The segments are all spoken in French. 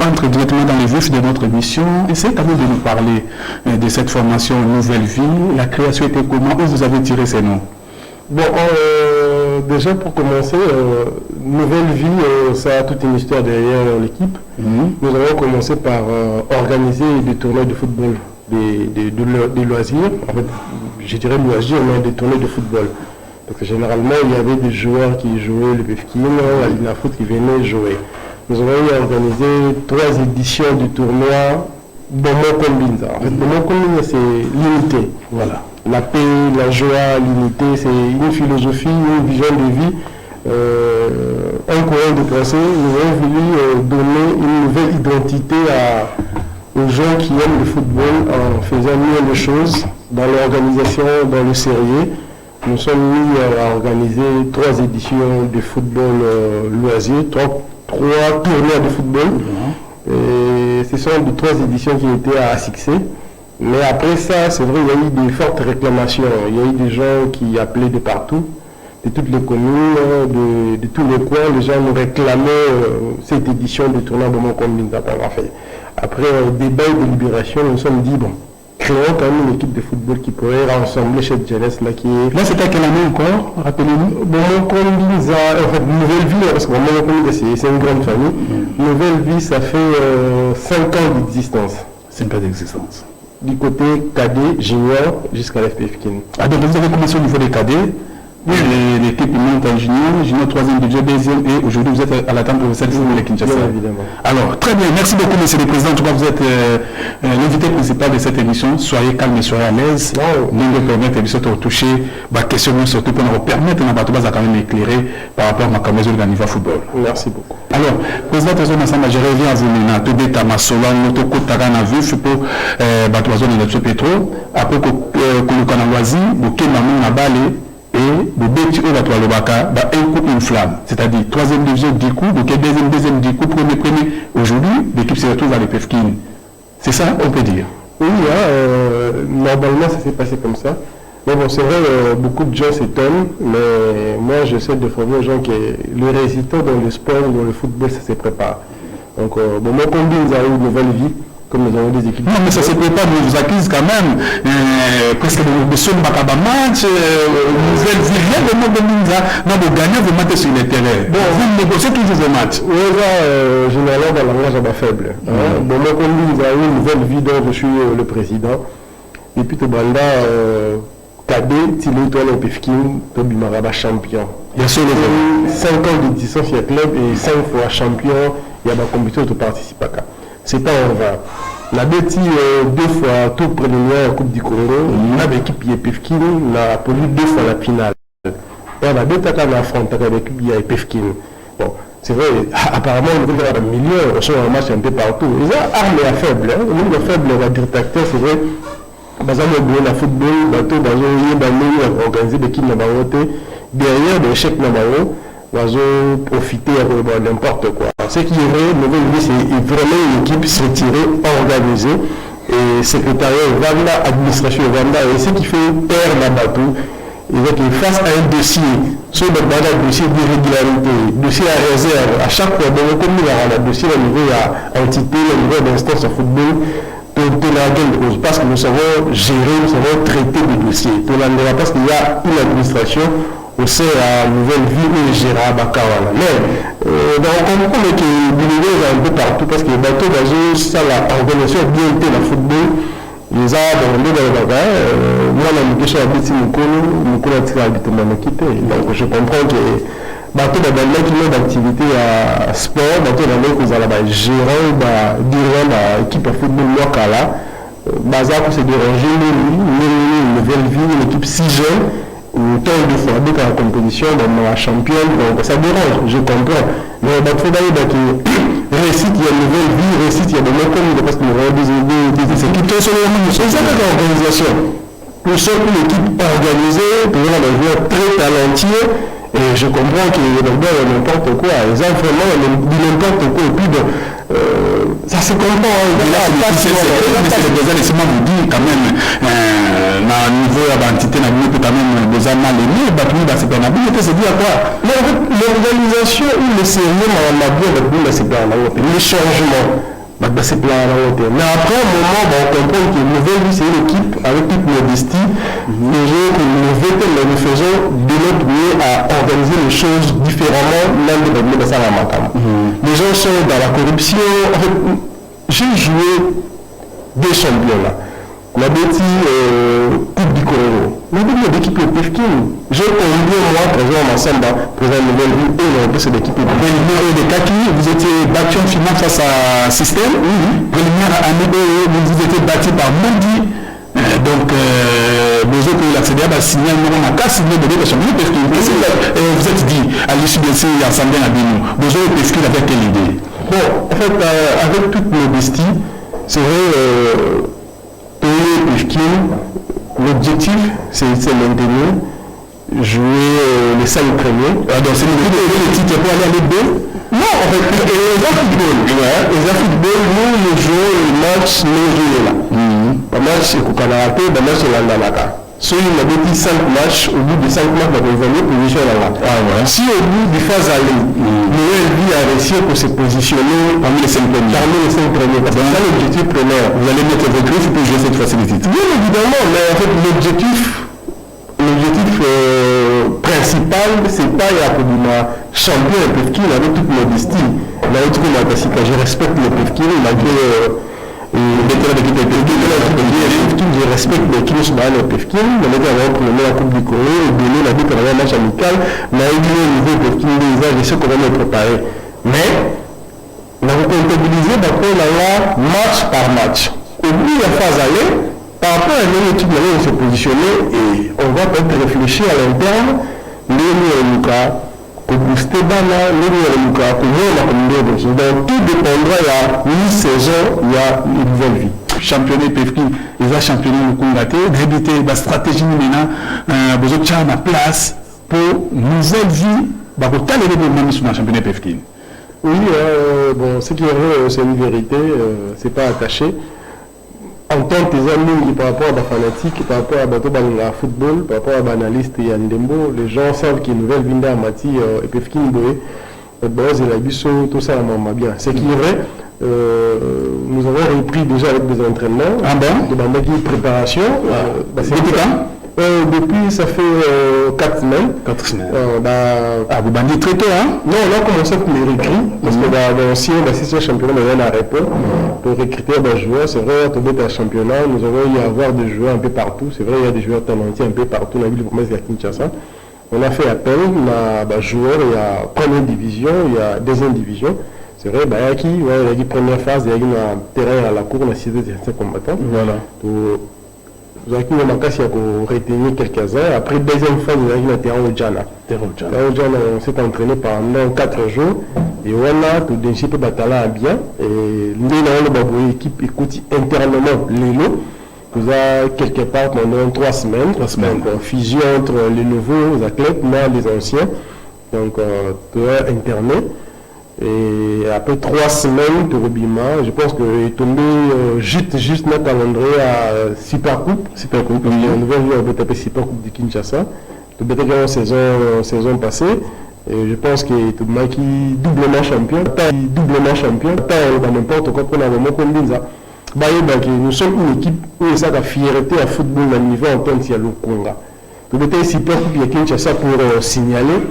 entre directement dans le vif de notre émission. Essayez quand même de nous parler de cette formation Nouvelle Vie. La création était comment? Où vous avez tiré ces noms? Bon, déjà pour commencer, Nouvelle Vie, ça a toute une histoire derrière l'équipe. Nous avons commencé par organiser des tournois de football, des loisirs. En fait, je dirais loisirs, mais des tournois de football. Parce que généralement, il y avait des joueurs qui jouaient le PFKIN, la foot qui venaient jouer. Nous avons organisé 3 éditions du tournoi Bomo Kombinza. En fait, Bomo Kombinza, c'est l'unité. Voilà. La paix, la joie, l'unité, c'est une philosophie, une vision de vie, un courant de pensée. Nous avons voulu donner une nouvelle identité aux gens qui aiment le football en faisant mieux les choses dans l'organisation, dans le sérieux. Nous sommes mis à organiser 3 éditions de football loisir, 3 tournois de football. Et ce sont les 3 éditions qui étaient à succès. Mais après ça, c'est vrai, il y a eu des fortes réclamations. Il y a eu des gens qui appelaient de partout, de toutes les communes, de tous les coins. Les gens nous réclamaient cette édition du tournoi de mon combine d'avoir fait. Après débat et délibération, nous nous sommes dit, bon, créons quand même une équipe de football qui pourrait rassembler cette jeunesse-là qui est... Là, c'était à quelle année encore? Rappelez-nous. Bon, mon combine, en fait, Nouvelle Vie, parce que mon combine, c'est une grande famille. Nouvelle Vie, ça fait 5 ans d'existence. 5 ans d'existence. Du côté cadet, junior, jusqu'à l'FPFKIN. Ah, donc vous avez commencé au niveau des cadets, l'équipe monte en junior 3e budget, 2e, et aujourd'hui vous êtes à l'attente de cette saison de Kinshasa. Bien évidemment. Alors, très bien, merci beaucoup, monsieur le président. En tout cas, vous êtes l'invité principal de cette émission. Soyez calme et soyez à l'aise. Nous nous permettons de toucher la question, surtout pour nous permettre de quand même éclairer par rapport à ma maison de niveau football. Merci beaucoup. Alors, président Tazon Massamba, je reviens à vous maintenant. Tout bête à ma sola, notre côte à vif pour Batoazon et notre pétro. Après que nous avons choisi, nous avons balé. Et le bêtis au bateau à l'Obaka, un coup, une flamme. C'est-à-dire, 3e division, 10 coups, donc 2e, 10 coups, premier. Aujourd'hui, l'équipe se retrouve à l'EPFKIN. C'est ça, on peut dire. Oui, normalement, ça s'est passé comme ça. Mais bon, c'est vrai, beaucoup de gens s'étonnent, mais moi, j'essaie de former aux gens que le résultat dans le sport, dans le football, ça se prépare. Donc, bon, mon combine, nous avons une nouvelle vie. Comme nous avons des équipes. Non, mais ça ne se prépare, mais vous accuse quand même. Presque le son Bakaba match, nouvelle vie, rien de monde de Minza. Non, vous gagnez, vous matez sur les terrains. Bon, vous négociez toujours vos matchs. Oui, là, généralement, dans la langage, on faible. Bon, moi, comme nous avons une nouvelle vie dont je suis le président. Et puis, Tobanda, Kadé, Tilo, toi, le PFKIN, Tobimaraba champion. Il y a 5 ans d'existence, il y a club et 5 fois champion, il y a ma compétition de participer à. C'est pas en vain. La bêtise 2 fois tout préliminaire en Coupe du Congo, on a l'équipe qui est PFKIN, on a produit 2 fois la finale. Et on a deux temps qu'on affronte avec l'équipe qui est PFKIN. Bon, c'est vrai, apparemment, on veut avoir un million, on reçoit un match un peu partout. Les armes est faible, le nombre faible, on va dire tacteur, c'est vrai. Par exemple, on a football, bateau, on a organisé des équipes derrière l'échec on va profiter de n'importe quoi. Ce qui est vrai, Nouvelle Vie, c'est vraiment une équipe structurée, organisée, et secrétariat Vanda, administration Vanda, et ce qui fait perdre la bateau, et donc face à un dossier, sur le dossier d'irrégularité, dossier à réserve, à chaque fois, comme il y a un dossier au niveau d'entité, au niveau d'instance en football, parce que nous savons gérer, nous savons traiter des dossiers. Parce qu'il y a une administration au sein de la Nouvelle Vie où Gérard Bakawana. Mais on comprend que l'univers est un peu partout parce que les bateaux dans ça, l'organisation bien été le football, les arbres, dans le bagage, moi, la question à Béti nous tiré habitement quitté. Donc je comprends que bateau dans l'équipe d'activité à sport, bateau dans l'équipe de gérant, l'équipe de football locale, bazar pour se déranger, une nouvelle vie, une équipe si jeune. Autant de fois dans la compétition, dans la championne, donc ça dérange, je comprends. Mais il faut d'ailleurs que réussite, il y a une nouvelle vie, réussite, il y a des mécanismes, parce qu'il y a des équipes qui sont l'organisation. Nous sommes une équipe organisée, pour des joueurs très talentueux, et je comprends qu'il y a n'importe quoi, les gens vraiment n'importe quoi, et puis bon, ça se comprend. C'est le besoin, laissez-moi vous dire quand même, dans le niveau de l'entité, quand même besoin mal aimé, c'est pas c'est dire quoi? L'organisation ou le sérieux, le changement. Mais après un moment, on comprend que Nouvelle Vie, c'est une équipe avec toute modestie. Nous faisons de notre mieux à organiser les choses différemment, même de ça à Makam. Les gens sont dans la corruption. En fait, j'ai joué des champions là. La Betty Coupe du Congo. La Betty l'équipe de Pefkin. J'ai combien moi, présent Massamba, présent Nouvelle Vie, et c'est l'équipe de Kaki. Vous étiez battu en finale face à Système. Première année, vous étiez battu par Mondi. Donc, vous avez accédé à signer un cas signé de champion Pefkin. Vous êtes dit, à l'issue de ces assemblées à Bino, vous avez Pefkin avec quelle idée? Bon, en fait, avec toute modestie, c'est vrai. L'objectif, c'est maintenir, jouer les 5 premiers. Donc, c'est le titre pour aller à l'E2? Non, en fait, les football. Les football, nous jouons le match, nous jouons là. Le match, c'est Kukanarate, le match, c'est Landanaka. Si on a dit 5 matchs, au bout de 5 matchs, on va revenir pour jouer là. Si au bout du phase aller, Noël Vie a réussi à se positionner parmi les 5 premiers. Parce que c'est l'objectif premier. Vous allez mettre vos griffes pour jouer cette facilité. Bien évidemment, mais en fait, l'objectif principal, c'est pas Yakoubima champion et Pefkin avec toute modestie. Je respecte le Pefkin malgré je respecte les Kinos Bahal et Pefkin. On a dit la Coupe du Congo, on a dit qu'on avait un match amical, mais il y a un niveau Pefkin, je sais qu'on va me préparer. Mais on a comptabilisé match par match. Au bout de la phase aller, par rapport à une équipe, on s'est positionné et on va peut-être réfléchir à l'interne, pour booster Bana, donc tout dépendra, il y a mi-saison, il y a une nouvelle vie. Championné Pefkin, ils ont championné le Congate, débuté la stratégie maintenant, vous avez une place pour nouvelle vie, pour caler les moments sur le championné Pefkin. Oui, bon, ce qui est vrai, c'est une vérité, c'est pas attaché. En tant que amis par rapport à la fanatique, par rapport à football, par rapport à l'analyste et à Ndembo, les gens savent qu'il y a une nouvelle Vinda Amati et Pefkin Boé. Tout ça m'a bien. Ce qui est vrai, nous avons repris déjà avec des entraînements, de préparation. Depuis, ça fait 4 semaines. 4 semaines. Vous bandez très tôt, hein? Non, on a commencé avec les recrues, parce que dans l'ancien, c'est un championnat, on a un repos pour recruter des joueurs. C'est vrai, on est un championnat, nous avons eu à avoir des joueurs un peu partout. C'est vrai, il y a des joueurs talentueux un peu partout dans la ville de promesse de Kinshasa. On a fait appel, on a des joueurs, il y a première division, il y a deuxième division. C'est vrai, il y a qui première phase, il y a un terrain à la cour, on a 6 combattants. Voilà. Vous avez retenir quelques-uns. Après, deuxième phase, vous avez un terrain au Djana. On s'est entraîné pendant 4 jours. Et voilà, tout d'un peu Batala bien. Et nous avons l'équipe écoute internement Lélo. Vous avez quelque part pendant 3 semaines. Donc, fusion entre les nouveaux athlètes, les anciens. Donc, tout est interné. Et après 3 semaines de Robima, je pense que est tombé juste notre calendrier à Super Coupe. On devait taper Super Coupe de Kinshasa. Tout bête en saison passée. Et je pense que tout le monde qui doublement champion. Pas n'importe quoi pour l'avoir comme ça. Nous sommes une équipe où ça a fierté à football à niveau en tant que Congo. Tout bête Super Coupe de Kinshasa pour signaler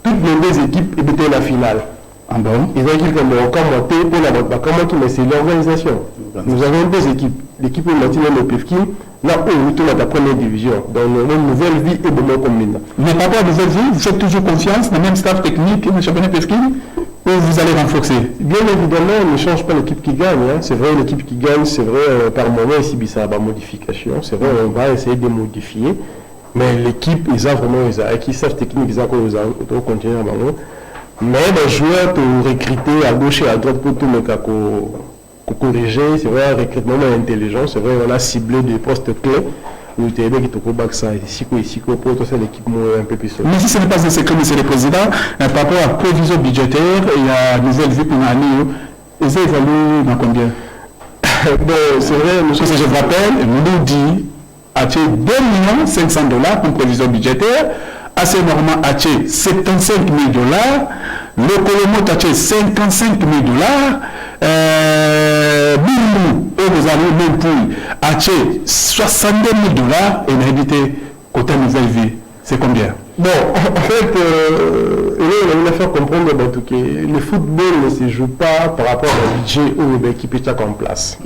toutes les 2 équipes étaient la finale. Ils ont dit que c'est l'organisation. Nous avons 2 équipes. L'équipe de le Pefkin, là où nous tournons à la première division. Donc, une nouvelle vie est beaucoup comme maintenant. Mais par rapport à nouvelle vie, vous faites toujours confiance dans le même staff technique que le championnat Pefkin ou vous allez renforcer? Bien évidemment, on ne change pas l'équipe qui gagne. C'est vrai, l'équipe qui gagne, c'est vrai, par moment, ici, ça va modification. C'est vrai, on va essayer de modifier. Mais l'équipe, ils ont vraiment, qui savent technique, ils ont continué à ballon. Mais les joueurs ont recruté à gauche et à droite pour tout le cas corriger. C'est vrai, un recrutement intelligent. C'est vrai, on a ciblé des postes clés. Où tu es qui te combat ça ici, pour toi, c'est l'équipe un peu plus. Mais si ce n'est pas un secret, monsieur le président, par rapport à la provision budgétaire, il y a une nouvelle vie pour l'année. Ils ont évalué dans combien? Bon, c'est vrai, parce que je vous rappelle, nous dit acheter 2 500 000 $ comme prévision budgétaire, assez normal acheter 75 000 $, le Colomo acheter 55 000 $, Bimou, et vous allez même pour acheter 62 000 $, et l'habiter côté nouvelle vie, c'est combien? Bon, en fait, on a fait comprendre que le football ne se joue pas par rapport au budget ou l'équipe est en place.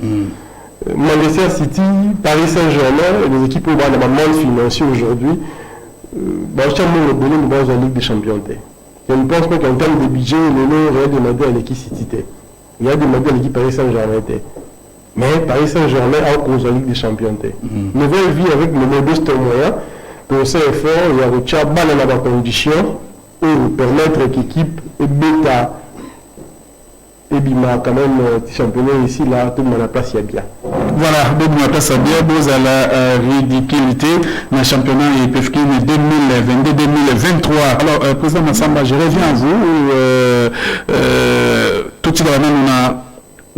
Manchester City, Paris Saint-Germain, les équipes qui ont un monde financier aujourd'hui, nous avons la Ligue des Champions. Je ne pense pas qu'en termes de budget, il y a demandé à l'équipe City. Il y a demandé à l'équipe Paris Saint-Germain. Mais Paris Saint-Germain a cause la Ligue des Champions. Nouvelle vie avec le modeste moyen. Pour ce effort, il y a des conditions pour permettre que l'équipe et bêta et bima quand même championnat ici là tout le monde a place il y a bien. Voilà, donc on a place à bien vous à la ridiculité dans le championnat et PFK 2022-2023. Alors président Massamba, je reviens à vous. Tout de suite on a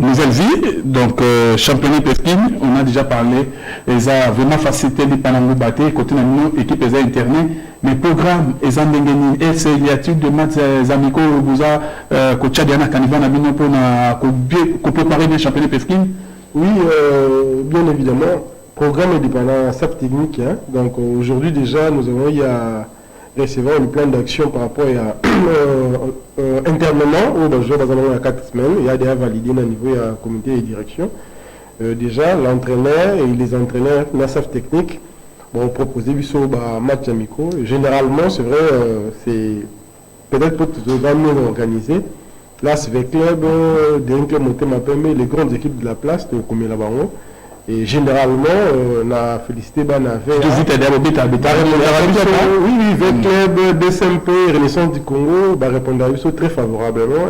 nouvelle vie, donc championnat Peskin, on a déjà parlé, ils ont vraiment facilité les panangos battés, côté de nos équipes internées, mais programme, ils ont des et c'est l'étude de matchs amicaux, vous avez coach Diana Canivan a bien pour préparer le championnat Peskin. Oui, bien évidemment, programme est dépendant SAP technique, hein. Donc aujourd'hui déjà nous avons eu à recevoir un plan d'action par rapport à internement où je vais dans les 4 semaines, il y a déjà validé au niveau du comité de direction. Déjà l'entraîneur et les entraîneurs de la SAF technique vont proposer un match amicaux. Généralement, c'est vrai, c'est peut-être pour tout le monde organisé. Là, c'est le club, les grandes équipes de la place, de Comé Labaron. Et généralement, on a félicité Banave. Oui, le club DSMP, Renaissance du Congo, répondre à eux très favorablement.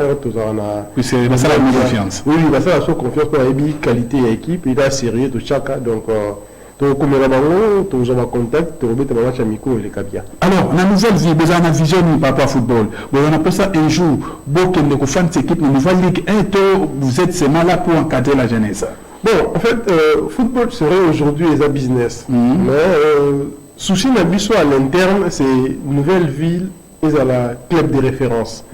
Oui, c'est ça la confiance. Oui, ça la confiance pour la qualité de l'équipe, il a sérieux de chacun. Donc, comme on a contact, on a match amicaux et les cabia. Alors, la nouvelle vie, vous avez une vision par rapport au football. Vous avez appelé ça un jour, beaucoup de fans de cette équipe, la nouvelle Ligue 1, vous êtes seulement là pour encadrer la jeunesse. Bon, en fait, football serait aujourd'hui un business. Mais souci n'habite à l'interne, c'est une nouvelle ville et à la club de référence.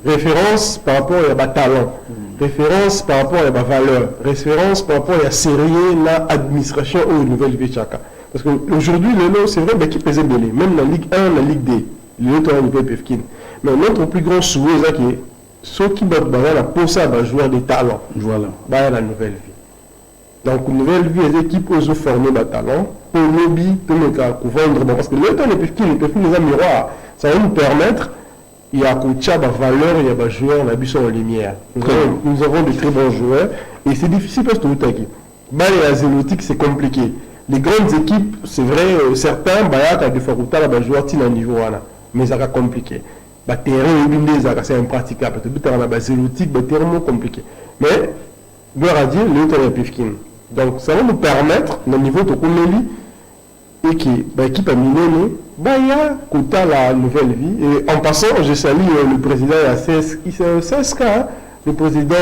Référence par rapport à talent, référence par rapport à valeur, référence par rapport à sérieux, l'administration ou une nouvelle ville chacun. Parce qu'aujourd'hui, c'est vrai qu'il pesait bien, même la Ligue 1, la Ligue D, l'autre on peut Pefkin. Mais notre plus grand souhait, c'est que ceux qui battent la possible à jouer des talents, voilà, la nouvelle vie. Donc, une nouvelle vie, les équipes ont formé des talents pour le lobby, pour le vendre. Parce que le temps de Pefkin, les miroirs, ça va nous permettre, il y a la valeur, il y a des joueurs, on a vu sur la lumière. Nous avons de très bons joueurs et c'est difficile parce que tout est les zénotiques, c'est compliqué. Les grandes équipes, c'est vrai, certains, il y a des fois des joueurs qui sont à niveau, mais ça va compliqué. Le terrain, c'est impraticable. Parce que les zénotiques, c'est tellement compliqué. Mais, gloire à Dieu, le temps de Pefkin. Donc, ça va nous permettre, au niveau de Koumeli, et que l'équipe a miné, il y a la nouvelle vie. Et en passant, je salue le président CSK, le président.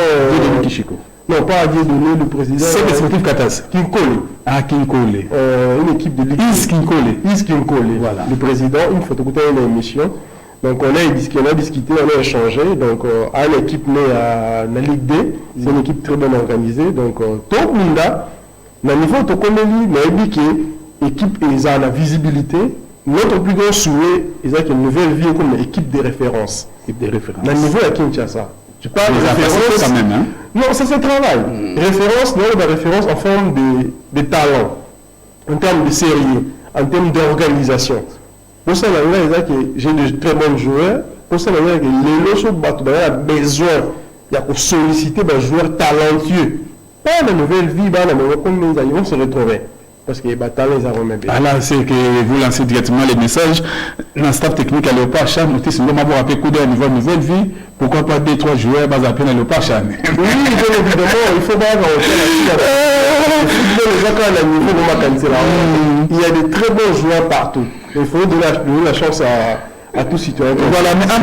Kishiko. Non, pas Dieudonné, le président. C'est le sportif Katas. Kinkole. Ah, Kinkole. Une équipe de Ligue. Is Kinkole. Voilà. Le président, une photo une émission. Donc on a discuté, on a échangé. Donc à l'équipe à la Ligue D, c'est une équipe très bien organisée. Donc tout le monde, dans le niveau de Koméli, on a dit que l'équipe a la visibilité. Notre plus grand souhait, c'est une nouvelle vie comme une équipe de référence. Dans le niveau de Kinshasa. Je parle de référence quand même. Hein? Non, ça c'est travail. Référence, non, la référence en forme de talent, en termes de sérieux, en termes d'organisation. Pour ça, j'ai de très bons joueurs. Pour ça, les lots ont besoin de solliciter des joueurs talentueux. Pas de nouvelle vie, ils vont se retrouver. Parce que les talents, ils ont remis. Ah là, c'est que vous lancez directement les messages. Dans le staff technique à Léopard-Chan, nous avons un coup d'œil au niveau de nouvelle vie. Pourquoi pas 2-3 joueurs basés à peine à Léopard-Chan? Oui, bien évidemment, il faut voir il y a de très bons joueurs partout. Il faut donner la chance à tous citoyens. Voilà, mais